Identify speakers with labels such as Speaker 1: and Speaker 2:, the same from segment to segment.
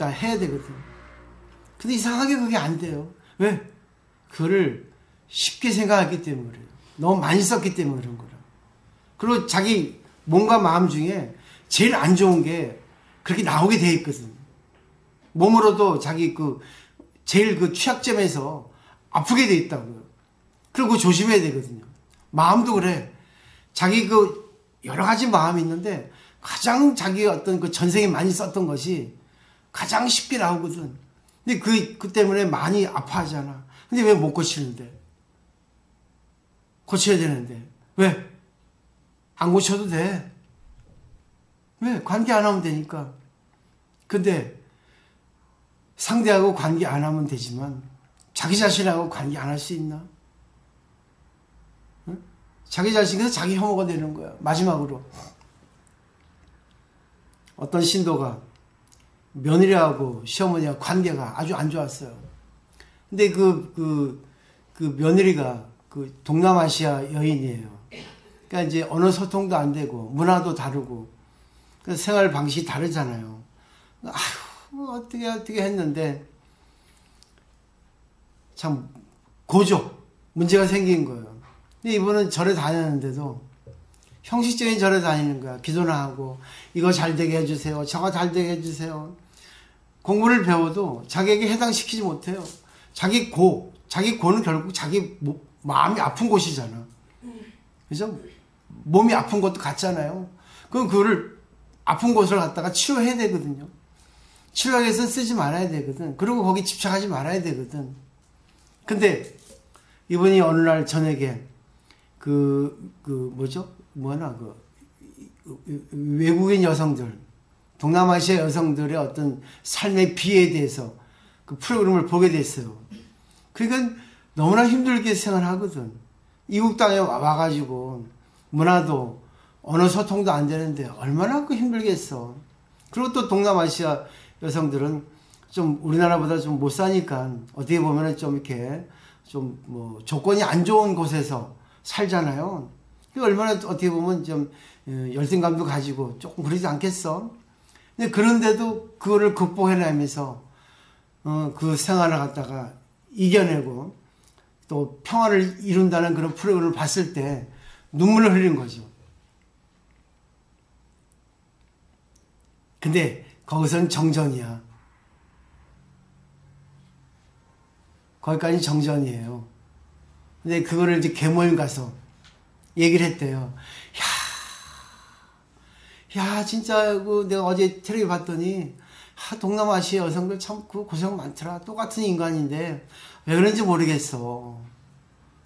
Speaker 1: 해야 되거든. 근데 이상하게 그게 안 돼요. 왜? 그거를 쉽게 생각했기 때문에 그래요. 너무 많이 썼기 때문에 그런 거라. 그리고 자기 몸과 마음 중에 제일 안 좋은 게 그렇게 나오게 돼 있거든. 몸으로도 자기 제일 취약점에서 아프게 돼 있다고요. 그리고 조심해야 되거든요. 마음도 그래. 자기 여러 가지 마음이 있는데 가장 자기 어떤 전생에 많이 썼던 것이 가장 쉽게 나오거든. 근데 그 때문에 많이 아파하잖아. 근데 왜 못 고치는데? 고쳐야 되는데. 왜? 안 고쳐도 돼. 왜? 관계 안 하면 되니까. 근데 상대하고 관계 안 하면 되지만 자기 자신하고 관계 안 할 수 있나? 응? 자기 자신에서 자기 혐오가 되는 거야. 마지막으로 어떤 신도가 며느리하고 시어머니하고 관계가 아주 안 좋았어요. 근데 그 며느리가 동남아시아 여인이에요. 그러니까 이제 언어 소통도 안 되고 문화도 다르고 생활 방식이 다르잖아요. 아휴, 어떻게 했는데 참 문제가 생긴 거예요. 근데 이분은 절에 다녔는데도 형식적인 절에 다니는 거야. 기도나 하고 이거 잘 되게 해주세요. 저거 잘 되게 해주세요. 공부를 배워도 자기에게 해당시키지 못해요. 자기 고는 결국 자기 마음이 아픈 곳이잖아. 그죠? 몸이 아픈 것도 같잖아요. 그럼 그거를 아픈 곳을 갖다가 치료해야 되거든요. 치료하기 위해서는 쓰지 말아야 되거든. 그리고 거기 집착하지 말아야 되거든. 근데 이분이 어느 날 저녁에 외국인 여성들, 동남아시아 여성들의 어떤 삶의 비에 대해서 그 프로그램을 보게 됐어요. 그러니까 너무나 힘들게 생활하거든. 이국 땅에 와가지고 문화도 언어 소통도 안 되는데 얼마나 힘들겠어. 그리고 또 동남아시아 여성들은 좀 우리나라보다 좀 못 사니까 어떻게 보면은 좀 이렇게 조건이 안 좋은 곳에서 살잖아요. 얼마나 어떻게 보면 좀 열등감도 가지고 조금 그러지 않겠어? 근데 그런데도 그거를 극복해내면서 그 생활을 갖다가 이겨내고 또 평화를 이룬다는 그런 프로그램을 봤을 때 눈물을 흘린 거죠. 근데 거기서는 정전이야. 거기까지 정전이에요. 근데 그거를 이제 계모임 가서 얘기를 했대요. 야, 진짜 내가 어제 텔레비 봤더니 동남아시아 여성들 참 고생 많더라. 똑같은 인간인데 왜 그런지 모르겠어.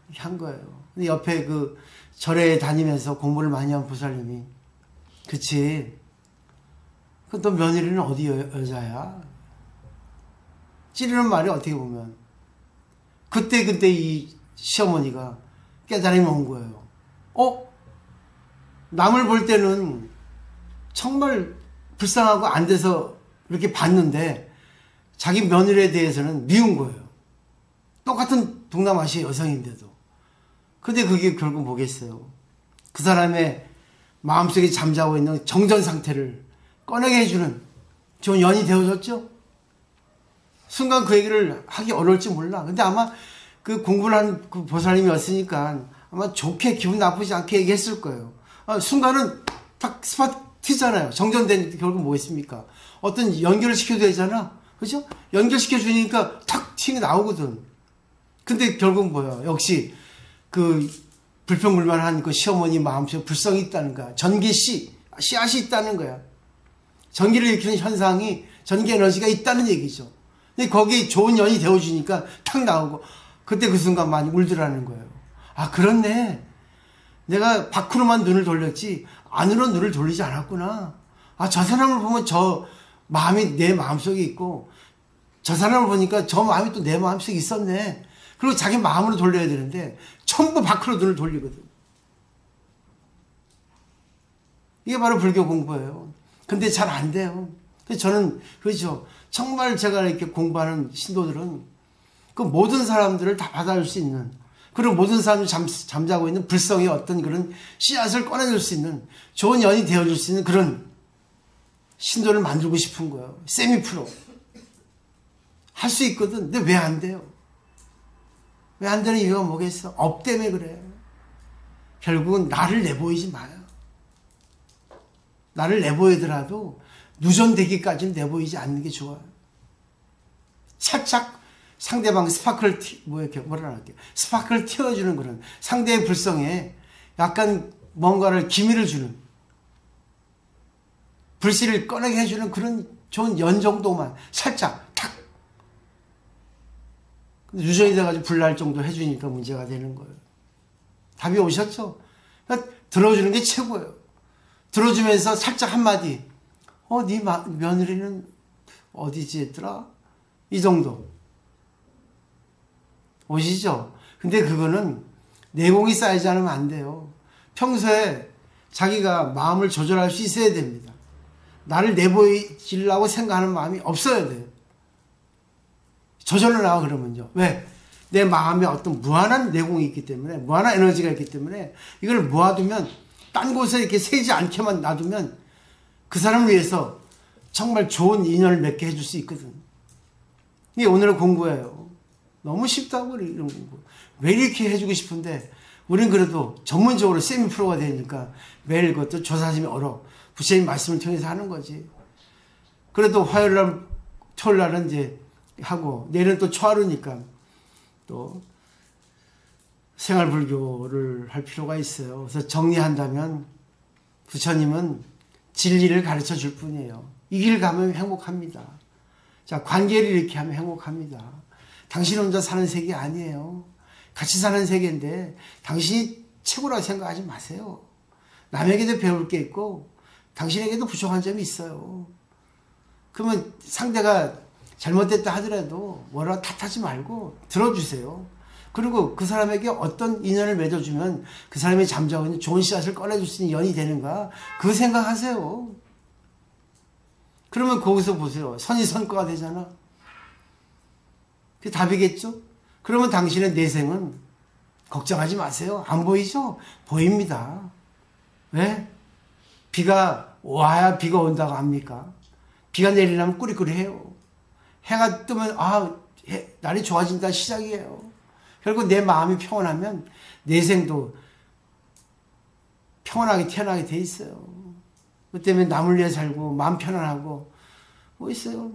Speaker 1: 이렇게 한 거예요. 근데 옆에 절에 다니면서 공부를 많이 한 보살님이 그치? 너 며느리는 어디 여자야? 찌르는 말이 어떻게 보면 그때 이 시어머니가 깨달음이 온 거예요. 남을 볼 때는 정말 불쌍하고 안 돼서 이렇게 봤는데 자기 며느리에 대해서는 미운 거예요. 똑같은 동남아시아 여성인데도. 근데 그게 결국 뭐겠어요? 그 사람의 마음속에 잠자고 있는 정전 상태를 꺼내게 해주는 좋은 연이 되어졌죠? 순간 그 얘기를 하기 어려울지 몰라. 근데 아마 그 공부를 한 그 보살님이었으니까 아마 좋게 기분 나쁘지 않게 얘기했을 거예요. 순간은 딱 스팟 튀잖아요. 정전된 결국 뭐겠습니까? 어떤 연결을 시켜줘야 되잖아. 그죠? 연결시켜주니까 탁 튀게 나오거든. 근데 결국 뭐야? 역시 불평불만한 시어머니 마음속에 불성이 있다는 거야. 씨앗이 있다는 거야. 전기를 일으키는 현상이 전기 에너지가 있다는 얘기죠. 근데 거기에 좋은 연이 되어주니까 탁 나오고 그때 그 순간 많이 울더라는 거예요. 그렇네. 내가 밖으로만 눈을 돌렸지 안으로 눈을 돌리지 않았구나. 저 사람을 보면 저 마음이 내 마음속에 있고 저 사람을 보니까 저 마음이 또 내 마음속에 있었네. 그리고 자기 마음으로 돌려야 되는데 전부 밖으로 눈을 돌리거든. 이게 바로 불교 공부예요. 근데 잘 안 돼요. 그래서 저는 그렇죠. 정말 제가 이렇게 공부하는 신도들은 그 모든 사람들을 다 받아줄 수 있는, 그리고 모든 사람들이 잠자고 있는 불성의 어떤 그런 씨앗을 꺼내줄 수 있는, 좋은 연이 되어줄 수 있는 그런 신도를 만들고 싶은 거예요. 세미 프로. 할 수 있거든. 근데 왜 안 돼요? 왜 안 되는 이유가 뭐겠어? 업 때문에 그래. 결국은 나를 내보이지 마요. 나를 내보이더라도 누전되기까지는 내보이지 않는 게 좋아요. 살짝 상대방 스파크를 스파크를 틔워주는 그런 상대의 불성에 약간 뭔가를 기미를 주는, 불씨를 꺼내게 해주는 그런 좋은 연 정도만 살짝 탁. 근데 유전이 돼가지고 불날 정도 해주니까 문제가 되는 거예요. 답이 오셨죠? 그러니까 들어주는 게 최고예요. 들어주면서 살짝 한마디, 네 며느리는 어디지 했더라? 이 정도. 오시죠? 근데 그거는 내공이 쌓이지 않으면 안 돼요. 평소에 자기가 마음을 조절할 수 있어야 됩니다. 나를 내보이려고 생각하는 마음이 없어야 돼요. 저절로 나와 그러면요. 왜? 내 마음에 어떤 무한한 내공이 있기 때문에, 무한한 에너지가 있기 때문에 이걸 모아두면, 딴 곳에 이렇게 새지 않게만 놔두면 그 사람을 위해서 정말 좋은 인연을 맺게 해줄 수 있거든. 이게 오늘의 공부예요. 너무 쉽다고 이런 공부. 왜 이렇게 해주고 싶은데 우린 그래도 전문적으로 세미 프로가 되니까 매일 그것도 조사심이 얼어. 부처님 말씀을 통해서 하는 거지. 그래도 화요일날, 토요일날은 이제 하고, 내일은 또 초하루니까 또 생활불교를 할 필요가 있어요. 그래서 정리한다면 부처님은 진리를 가르쳐 줄 뿐이에요. 이 길 가면 행복합니다. 자, 관계를 이렇게 하면 행복합니다. 당신 혼자 사는 세계 아니에요. 같이 사는 세계인데 당신이 최고라고 생각하지 마세요. 남에게도 배울 게 있고 당신에게도 부족한 점이 있어요. 그러면 상대가 잘못됐다 하더라도 뭐라 탓하지 말고 들어주세요. 그리고 그 사람에게 어떤 인연을 맺어주면 그 사람이 잠자고 있는 좋은 씨앗을 꺼내줄 수 있는 연이 되는가, 그거 생각하세요. 그러면 거기서 보세요. 선이 선과가 되잖아. 그게 답이겠죠? 그러면 당신의 내생은 걱정하지 마세요. 안 보이죠? 보입니다. 왜? 비가 와야 비가 온다고 합니까? 비가 내리려면 꾸리꾸리해요. 해가 뜨면 날이 좋아진다 시작이에요. 결국 내 마음이 평온하면 내생도 평온하게 태어나게 돼 있어요. 그 때문에 남을 위해 살고 마음 편안하고 뭐 있어요.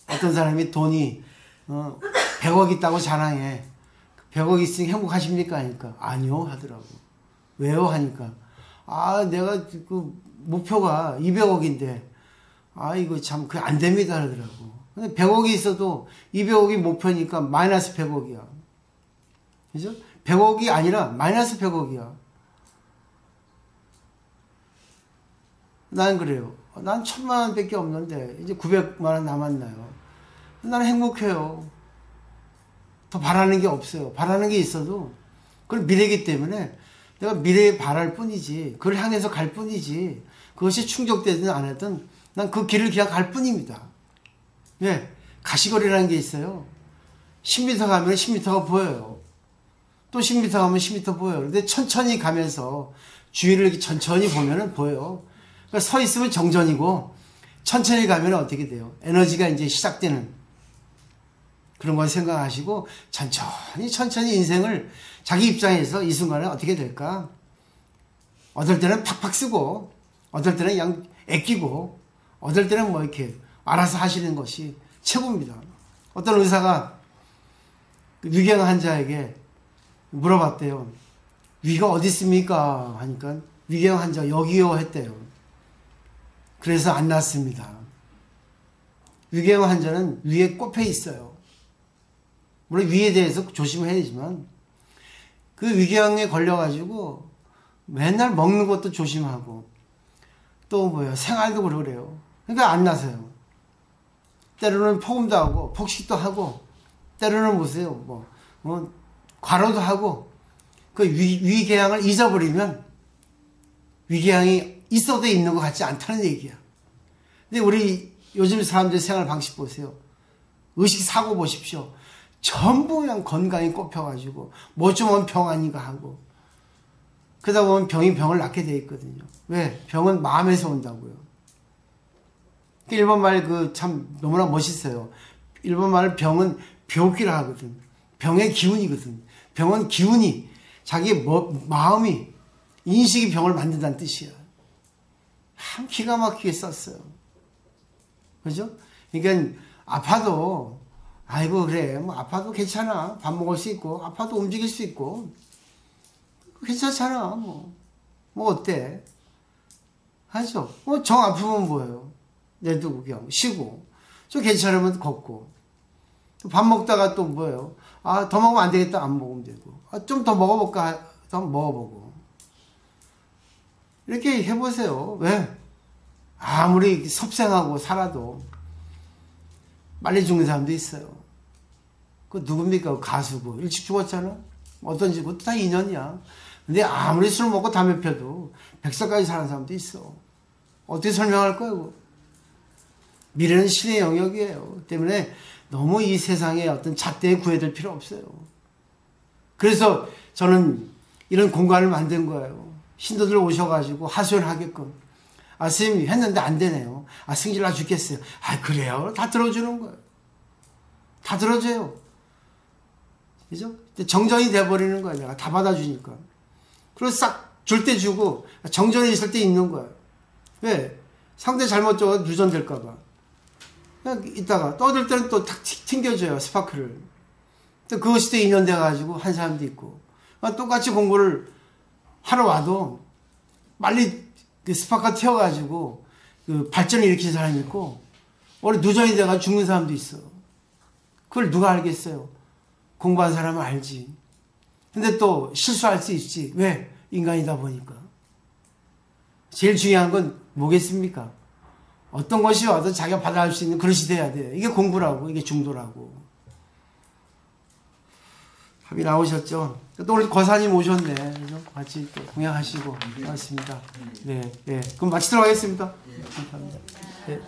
Speaker 1: 어떤 사람이 돈이 100억 있다고 자랑해. 100억 있으니 행복하십니까? 하니까 아니요 하더라고. 왜요? 하니까 내가 그 목표가 200억인데 이거 참 그게 안 됩니다 하더라고. 근데 100억이 있어도 200억이 목표니까 마이너스 100억이야. 그죠? 100억이 아니라 마이너스 100억이야. 난 그래요. 난 1000만 원밖에 없는데 이제 900만 원 남았나요? 나는 행복해요. 더 바라는 게 없어요. 바라는 게 있어도 그건 미래이기 때문에 내가 미래에 바랄 뿐이지, 그걸 향해서 갈 뿐이지, 그것이 충족되든 안 하든 난 그 길을 그냥 갈 뿐입니다. 예, 가시거리라는 게 있어요. 10m 가면 10m가 보여요. 또 10m 가면 10m 보여요. 근데 천천히 가면서 주위를 이렇게 천천히 보면은 보여요. 그러니까 서 있으면 정전이고 천천히 가면 어떻게 돼요? 에너지가 이제 시작되는 그런 걸 생각하시고 천천히 인생을 자기 입장에서 이 순간에 어떻게 될까? 어떨 때는 팍팍 쓰고, 어떨 때는 그냥 애끼고, 어떨 때는 뭐 이렇게 알아서 하시는 것이 최고입니다. 어떤 의사가 위궤양 환자에게 물어봤대요. 위가 어디 있습니까? 하니까 위궤양 환자가 여기요 했대요. 그래서 안 낫습니다. 위궤양 환자는 위에 꼽혀 있어요. 물론 위에 대해서 조심해야 되지만 그 위궤양에 걸려가지고 맨날 먹는 것도 조심하고 또 생활도 그래요. 그러니까 안 나서요. 때로는 폭음도 하고 폭식도 하고 때로는 보세요. 과로도 하고 그 위궤양을 잊어버리면 위궤양이 있어도 있는 것 같지 않다는 얘기야. 근데 우리 요즘 사람들 생활 방식 보세요. 의식 사고 보십시오. 전부 그냥 건강이 꼽혀가지고 뭐 좀 하면 병 아닌가 하고 그러다 보면 병이 병을 낳게 돼 있거든요. 왜? 병은 마음에서 온다고요. 일본 말 그 참 너무나 멋있어요. 일본 말 병은 묘기라 하거든. 병의 기운이거든. 병은 기운이 자기 마음이 인식이 병을 만든다는 뜻이야. 참 기가 막히게 썼어요. 그죠? 그러니까 아파도 아이고 그래 뭐 아파도 괜찮아. 밥 먹을 수 있고 아파도 움직일 수 있고 괜찮잖아. 뭐 어때? 하죠. 정 아프면 뭐예요? 내두고 그냥 쉬고 좀 괜찮으면 걷고 밥 먹다가 또 뭐예요? 아 더 먹으면 안 되겠다. 안 먹으면 되고 좀 더 먹어볼까? 더 먹어보고 이렇게 해보세요. 왜? 아무리 섭생하고 살아도 빨리 죽는 사람도 있어요. 그 누굽니까? 가수고 일찍 죽었잖아. 어떤지 그것도 다 인연이야. 근데 아무리 술 먹고 담배 펴도 100살까지 사는 사람도 있어. 어떻게 설명할 거야? 그거? 미래는 신의 영역이에요. 때문에 너무 이 세상에 어떤 잣대에 구애될 필요 없어요. 그래서 저는 이런 공간을 만든 거예요. 신도들 오셔가지고 하소연하게끔. 아, 스님이 했는데 안 되네요. 아, 승질 나 죽겠어요. 아, 그래요? 다 들어주는 거예요. 다 들어줘요. 그죠? 정전이 돼버리는 거야. 내가 다 받아주니까. 그리고 싹 줄 때 주고, 정전에 있을 때 있는 거야. 왜? 상대 잘못 줘서 누전될까봐. 그냥 이따가 떠들 때는 또 탁 튕겨줘요. 스파크를. 또 그것이 또 인연돼가지고 한 사람도 있고. 똑같이 공부를 하러 와도 빨리 그 스파크 튀어가지고 그 발전을 일으킨 사람이 있고, 원래 누전이 돼가지고 죽는 사람도 있어. 그걸 누가 알겠어요? 공부한 사람은 알지. 근데 또 실수할 수 있지. 왜? 인간이다 보니까. 제일 중요한 건 뭐겠습니까? 어떤 것이 와도 자기가 받아갈 수 있는 그릇이 돼야 돼요. 이게 공부라고, 이게 중도라고. 합의 나오셨죠? 또 오늘 거사님 오셨네. 그래서 같이 또 공양하시고 고맙습니다. 네, 네. 그럼 마치도록 하겠습니다. 감사합니다. 네.